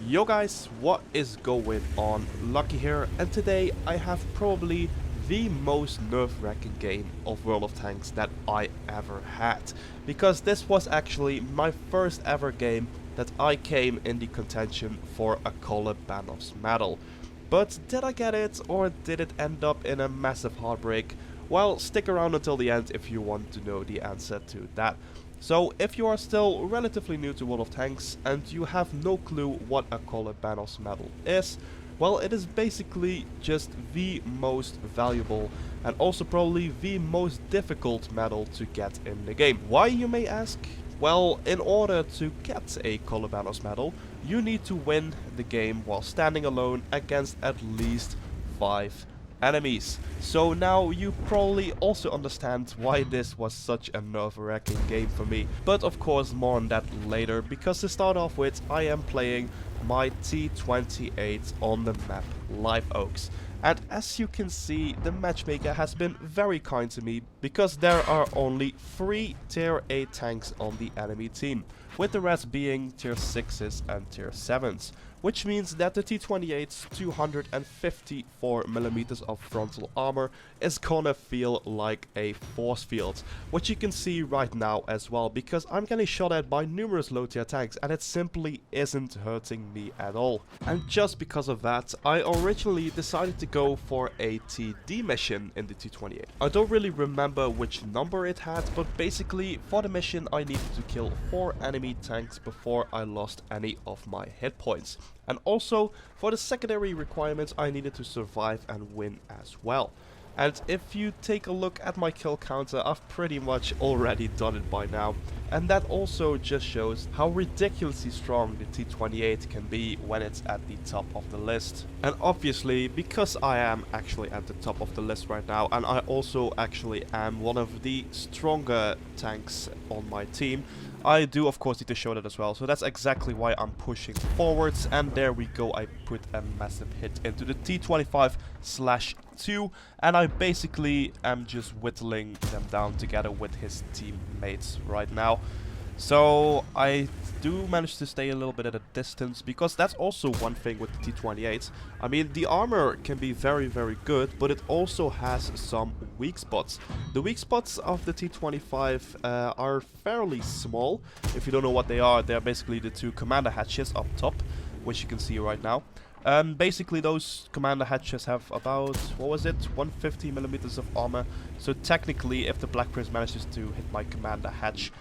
Yo guys, what is going on? Lucky here, and today I have probably the most nerve-wracking game of World of Tanks that I ever had. Because this was actually my first ever game that I came in the contention for a Kolobanov's medal. But did I get it, or did it end up in a massive heartbreak? Well, stick around until the end if you want to know the answer to that. So, if you are still relatively new to World of Tanks and you have no clue what a Kolobanov's medal is, well, it is basically just the most valuable and also probably the most difficult medal to get in the game. Why, you may ask? Well, in order to get a Kolobanov's medal, you need to win the game while standing alone against at least 5 enemies. So now you probably also understand why this was such a nerve-wracking game for me. But of course more on that later, because to start off with, I am playing my T28 on the map Live Oaks. And as you can see, the matchmaker has been very kind to me, because there are only 3 tier 8 tanks on the enemy team, with the rest being tier 6s and tier 7s. Which means that the T28's 254mm of frontal armor is gonna feel like a force field, which you can see right now as well, because I'm getting shot at by numerous low tier tanks and it simply isn't hurting me at all. And just because of that, I originally decided to go for a TD mission in the T28. I don't really remember which number it had, but basically for the mission I needed to kill 4 enemy tanks before I lost any of my hit points. And also, for the secondary requirements, I needed to survive and win as well. And if you take a look at my kill counter, I've pretty much already done it by now. And that also just shows how ridiculously strong the T28 can be when it's at the top of the list. And obviously, because I am actually at the top of the list right now, and I also actually am one of the stronger tanks on my team, I do of course need to show that as well. So that's exactly why I'm pushing forwards, and there we go, I put a massive hit into the T25/2, and I basically am just whittling them down together with his teammates right now. So I do manage to stay a little bit at a distance, because that's also one thing with the T28. I mean, the armor can be very good, but it also has some weak spots. The weak spots of the T25 are fairly small. If you don't know what they are basically the 2 commander hatches up top, which you can see right now. Basically those commander hatches have about, what was it, 150mm of armor. So technically, if the Black Prince manages to hit my commander hatch,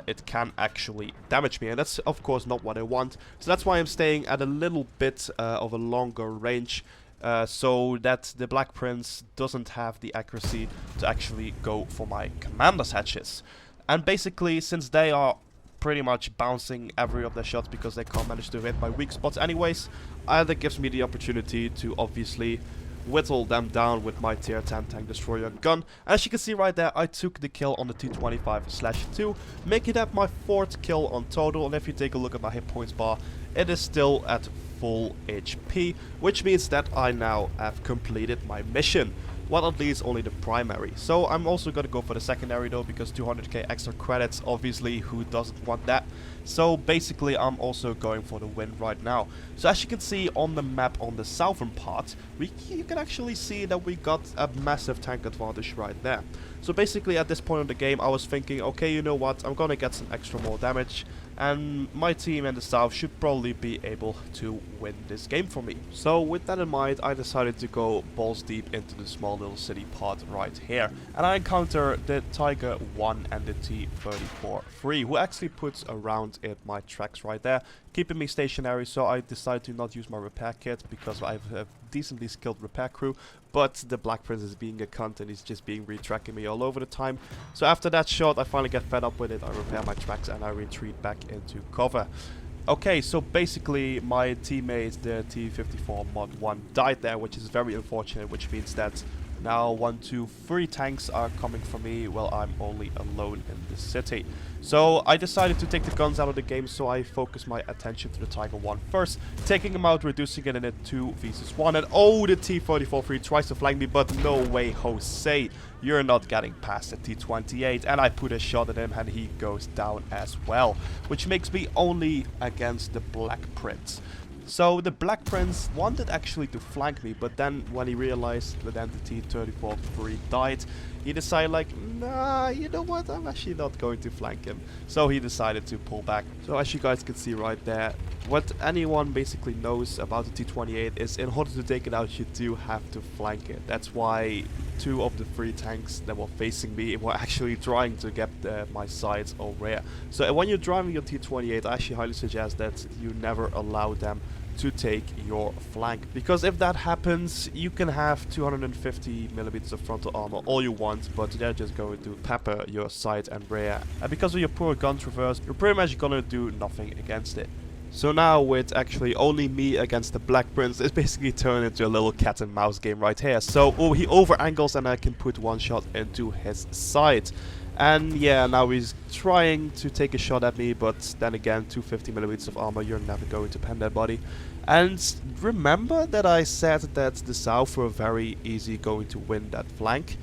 it can actually damage me, and that's of course not what I want. So that's why I'm staying at a little bit of a longer range, so that the Black Prince doesn't have the accuracy to actually go for my commander's hatches. And basically, since they are pretty much bouncing every of their shots because they can't manage to hit my weak spots anyways, that gives me the opportunity to obviously whittle them down with my tier 10 tank destroyer gun. As you can see right there, I took the kill on the T25/2, making that my 4th kill on total. And if you take a look at my hit points bar, it is still at full HP, which means that I now have completed my mission. Well, at least only the primary. So I'm also gonna go for the secondary though, because 200k extra credits, obviously, who doesn't want that? So basically I'm also going for the win right now. So as you can see on the map on the southern part, you can actually see that we got a massive tank advantage right there. So basically at this point in the game I was thinking, okay, you know what, I'm gonna get some extra more damage, and my team in the south should probably be able to win this game for me. So with that in mind, I decided to go balls deep into the small little city part right here, and I encounter the Tiger 1 and the T34-3, who actually puts a round in my tracks right there, keeping me stationary. So I decided to not use my repair kit, because I have a decently skilled repair crew, but the Black Prince is being a cunt and he's just being retracking me all over the time. So after that shot, I finally get fed up with it, I repair my tracks and I retreat back into cover. Okay, so basically my teammate, the T54 Mod 1, died there, which is very unfortunate, which means that now 1, 2, 3 tanks are coming for me while I'm only alone in the city. So I decided to take the guns out of the game, so I focused my attention to the Tiger 1 first, taking him out, reducing it in a 2 vs 1, and oh, the T34-3 tries to flank me, but no way, Jose, you're not getting past the T28, and I put a shot at him and he goes down as well, which makes me only against the Black Prince. So the Black Prince wanted actually to flank me, but then when he realized that the T-34 free died, he decided like, nah, you know what, I'm actually not going to flank him. So he decided to pull back. So as you guys can see right there, what anyone basically knows about the T-28 is in order to take it out, you do have to flank it. That's why 2 of the 3 tanks that were facing me were actually trying to get my sides or rear. So when you're driving your T-28, I actually highly suggest that you never allow them to take your flank, because if that happens, you can have 250 millimeters of frontal armor all you want, but they're just going to pepper your side and rear, and because of your poor gun traverse, you're pretty much gonna do nothing against it. So now with actually only me against the Black Prince, it's basically turned into a little cat and mouse game right here. So he over angles and I can put one shot into his side. And yeah, now he's trying to take a shot at me, but then again, 250 millimeters of armor, you're never going to pen that body. And remember that I said that the South were very easy going to win that flank?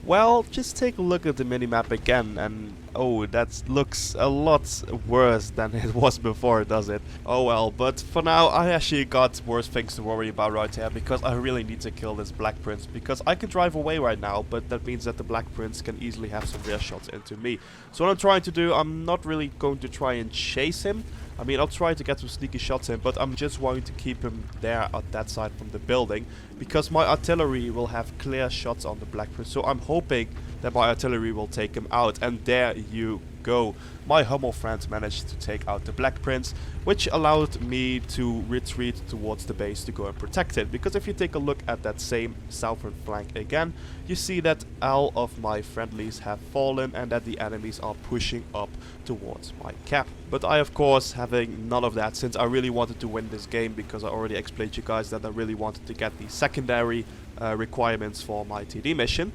Well, just take a look at the minimap again, and oh, that looks a lot worse than it was before, does it? Oh well, but for now, I actually got worse things to worry about right here, because I really need to kill this Black Prince, because I can drive away right now, but that means that the Black Prince can easily have some rear shots into me. So what I'm trying to do, I'm not really going to try and chase him. I mean, I'll try to get some sneaky shots in, but I'm just wanting to keep him there at that side from the building, because my artillery will have clear shots on the Black Prince. So I'm hoping that my artillery will take him out, and there you go. My Hummel friends managed to take out the Black Prince, which allowed me to retreat towards the base to go and protect it. Because if you take a look at that same southern flank again, you see that all of my friendlies have fallen and that the enemies are pushing up towards my cap. But I, of course, having none of that, since I really wanted to win this game, because I already explained to you guys that I really wanted to get the secondary requirements for my TD mission.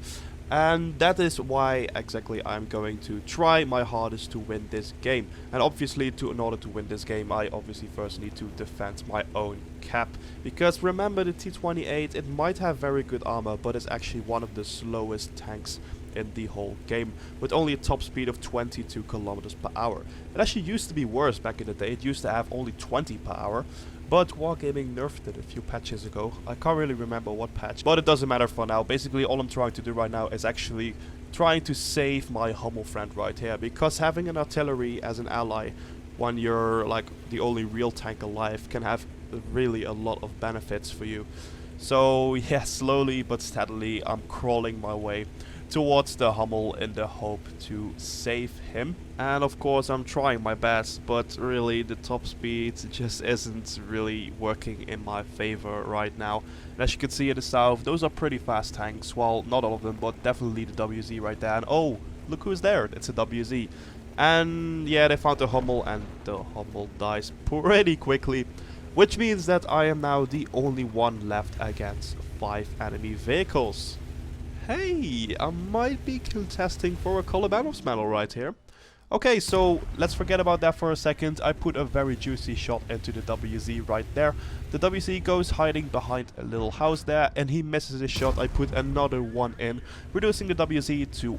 And that is why exactly I'm going to try my hardest to win this game. And obviously, in order to win this game, I obviously first need to defend my own cap. Because remember, the T28, it might have very good armor, but it's actually one of the slowest tanks in the whole game, with only a top speed of 22 kilometers per hour. It actually used to be worse back in the day. It used to have only 20 per hour. But Wargaming nerfed it a few patches ago. I can't really remember what patch, but it doesn't matter for now. Basically, all I'm trying to do right now is actually trying to save my Hummel friend right here, because having an artillery as an ally when you're like the only real tank alive can have really a lot of benefits for you. So yeah, slowly but steadily I'm crawling my way towards the Hummel in the hope to save him. And of course I'm trying my best, but really the top speed just isn't really working in my favor right now. And as you can see in the south, those are pretty fast tanks. Well, not all of them, but definitely the WZ right there. And oh, look who's there, it's a WZ. And yeah, they found the Hummel, and the Hummel dies pretty quickly, which means that I am now the only one left against 5 enemy vehicles. Hey, I might be contesting for a Kolobanov's medal right here. Okay, so let's forget about that for a second. I put a very juicy shot into the WZ right there. The WZ goes hiding behind a little house there, and he misses his shot. I put another one in, reducing the WZ to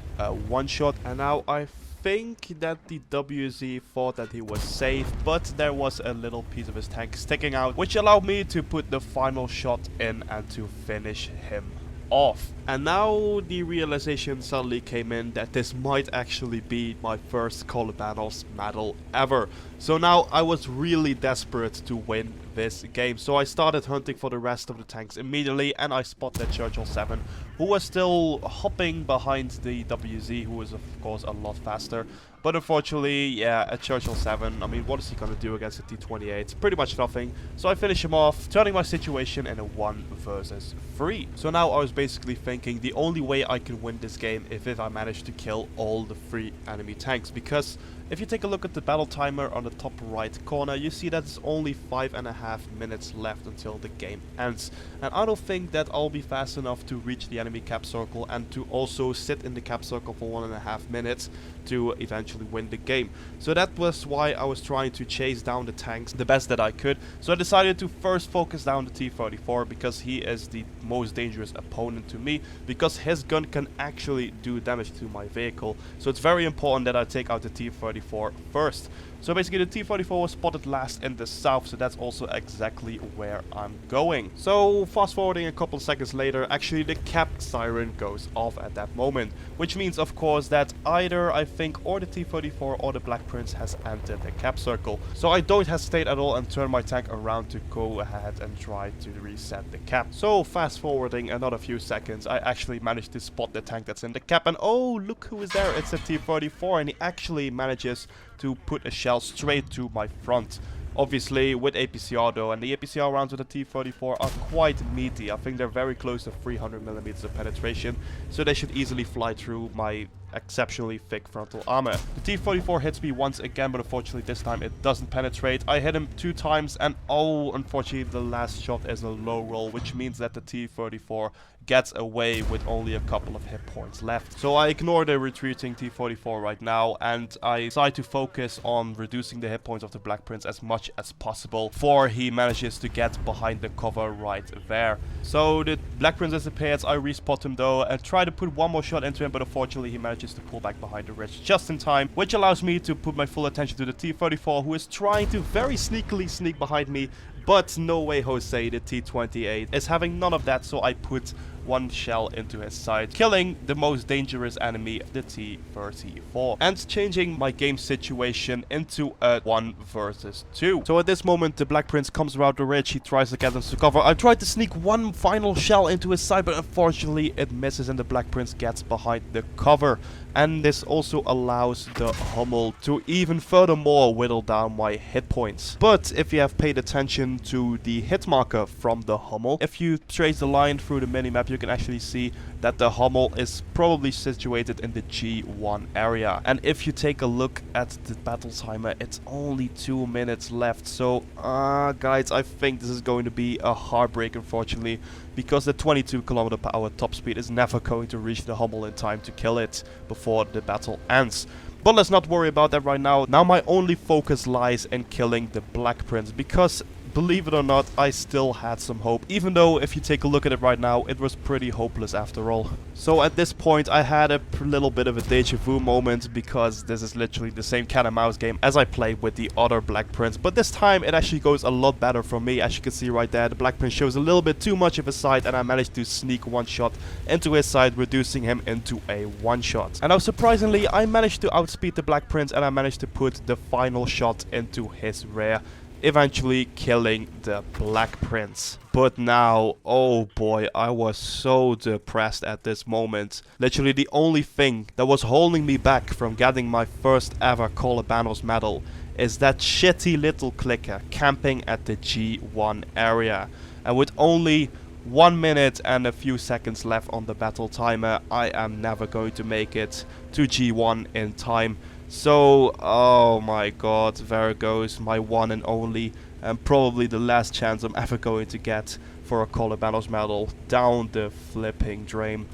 one shot. And now I think that the WZ thought that he was safe, but there was a little piece of his tank sticking out, which allowed me to put the final shot in and to finish him off. And now the realization suddenly came in that this might actually be my first Kolobanov's medal ever. So now I was really desperate to win this game. So I started hunting for the rest of the tanks immediately, and I spotted Churchill 7, who was still hopping behind the WZ, who was of course a lot faster. But unfortunately, yeah, a Churchill 7, I mean, what is he gonna do against a T28? Pretty much nothing. So I finish him off, turning my situation in a 1 versus 3. So now I was basically thinking the only way I can win this game is if I manage to kill all the 3 enemy tanks, because if you take a look at the battle timer on the top right corner, you see that it's only 5.5 minutes left until the game ends. And I don't think that I'll be fast enough to reach the enemy cap circle and to also sit in the cap circle for 1.5 minutes to eventually win the game. So that was why I was trying to chase down the tanks the best that I could. So I decided to first focus down the T34, because he is the most dangerous opponent to me, because his gun can actually do damage to my vehicle. So it's very important that I take out the T34 first. So basically the T-34 was spotted last in the south, so that's also exactly where I'm going. So fast forwarding a couple of seconds later, actually the cap siren goes off at that moment, which means of course that either I think or the T-34 or the Black Prince has entered the cap circle. So I don't hesitate at all and turn my tank around to go ahead and try to reset the cap. So fast forwarding another few seconds, I actually managed to spot the tank that's in the cap, and oh, look who is there. It's a T-34, and he actually manages to put a shell straight to my front. Obviously with APCR though, and the APCR rounds with the T-34 are quite meaty. I think they're very close to 300mm of penetration, so they should easily fly through my exceptionally thick frontal armor. The T-44 hits me once again, but unfortunately this time it doesn't penetrate. I hit him 2 times, and oh, unfortunately the last shot is a low roll, which means that the T-34 gets away with only a couple of hit points left. So I ignore the retreating T-44 right now, and I decide to focus on reducing the hit points of the Black Prince as much as possible before he manages to get behind the cover right there. So the Black Prince disappears, I respot him though and try to put one more shot into him, but unfortunately he manages to pull back behind the ridge just in time, which allows me to put my full attention to the T-34, who is trying to very sneakily sneak behind me. But no way, Jose, the T28 is having none of that, so I put one shell into his side, killing the most dangerous enemy, the T-34, and changing my game situation into a 1 versus 2. So at this moment, the Black Prince comes around the ridge, he tries to get into cover. I tried to sneak one final shell into his side, but unfortunately it misses and the Black Prince gets behind the cover. And this also allows the Hummel to even furthermore whittle down my hit points. But if you have paid attention to the hit marker from the Hummel, if you trace the line through the minimap, you can actually see that the Hummel is probably situated in the G1 area. And if you take a look at the battle timer, it's only 2 minutes left. So, guys, I think this is going to be a heartbreak, unfortunately, because the 22 km/h top speed is never going to reach the Hummel in time to kill it before the battle ends. But let's not worry about that right now. Now my only focus lies in killing the Black Prince, because believe it or not, I still had some hope, even though if you take a look at it right now, it was pretty hopeless after all. So at this point I had a little bit of a deja vu moment, because this is literally the same cat and mouse game as I played with the other Black Prince, but this time it actually goes a lot better for me. As you can see right there, the Black Prince shows a little bit too much of his side, and I managed to sneak one shot into his side, reducing him into a one shot. And now surprisingly, I managed to outspeed the Black Prince, and I managed to put the final shot into his rear, eventually killing the Black Prince. But now, oh boy, I was so depressed at this moment. Literally the only thing that was holding me back from getting my first ever Kolobanov's medal is that shitty little clicker camping at the G1 area. And with only 1 minute and a few seconds left on the battle timer, I am never going to make it to G1 in time. So, oh my god, there goes my one and only, and probably the last chance I'm ever going to get for a Kolobanov's medal, down the flipping drain.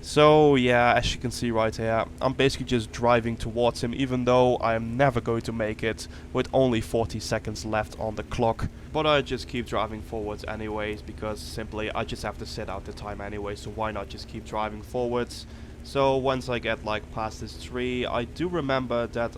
So yeah, as you can see right here, I'm basically just driving towards him, even though I am never going to make it with only 40 seconds left on the clock. But I just keep driving forwards anyways, because simply I just have to sit out the time anyway, so why not just keep driving forwards. So once I get like past this tree, I do remember that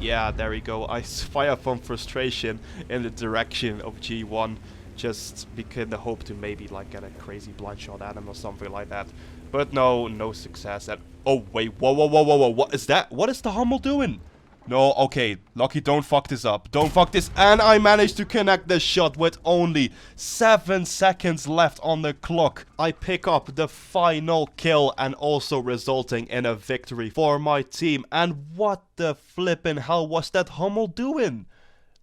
yeah, there we go, I fire from frustration in the direction of G1, just because in the hope to maybe like get a crazy blind shot at him or something like that. But no success. And oh wait, whoa, what is that? What is the Hummel doing? No, okay, Lucky, don't fuck this up. Don't fuck this. And I managed to connect the shot with only 7 seconds left on the clock. I pick up the final kill, and also resulting in a victory for my team. And what the flippin' hell was that Hummel doing?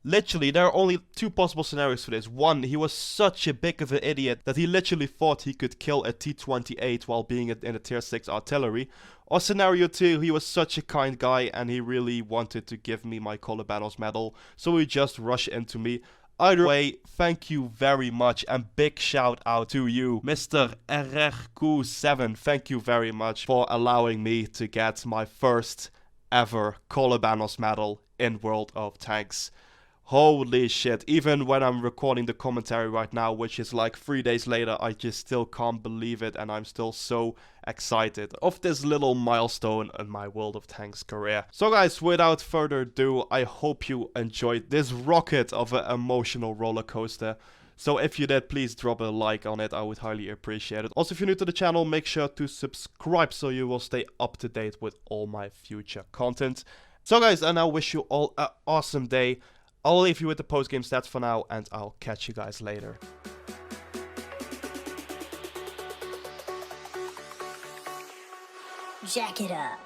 Literally, there are only 2 possible scenarios for this. One, he was such a big of an idiot that he literally thought he could kill a T28 while being in a tier 6 artillery. Or scenario 2, he was such a kind guy and he really wanted to give me my Kolobanov's medal, so he just rushed into me. Either way, thank you very much, and big shout out to you, Mr. RRQ7. Thank you very much for allowing me to get my first ever Kolobanov's medal in World of Tanks. Holy shit, even when I'm recording the commentary right now, which is like 3 days later, I just still can't believe it, and I'm still so excited of this little milestone in my World of Tanks career. So guys, without further ado, I hope you enjoyed this rocket of an emotional roller coaster. So if you did, please drop a like on it, I would highly appreciate it. Also, if you're new to the channel, make sure to subscribe so you will stay up to date with all my future content. So guys, I now wish you all an awesome day. I'll leave you with the post-game stats for now, and I'll catch you guys later. Jack it up.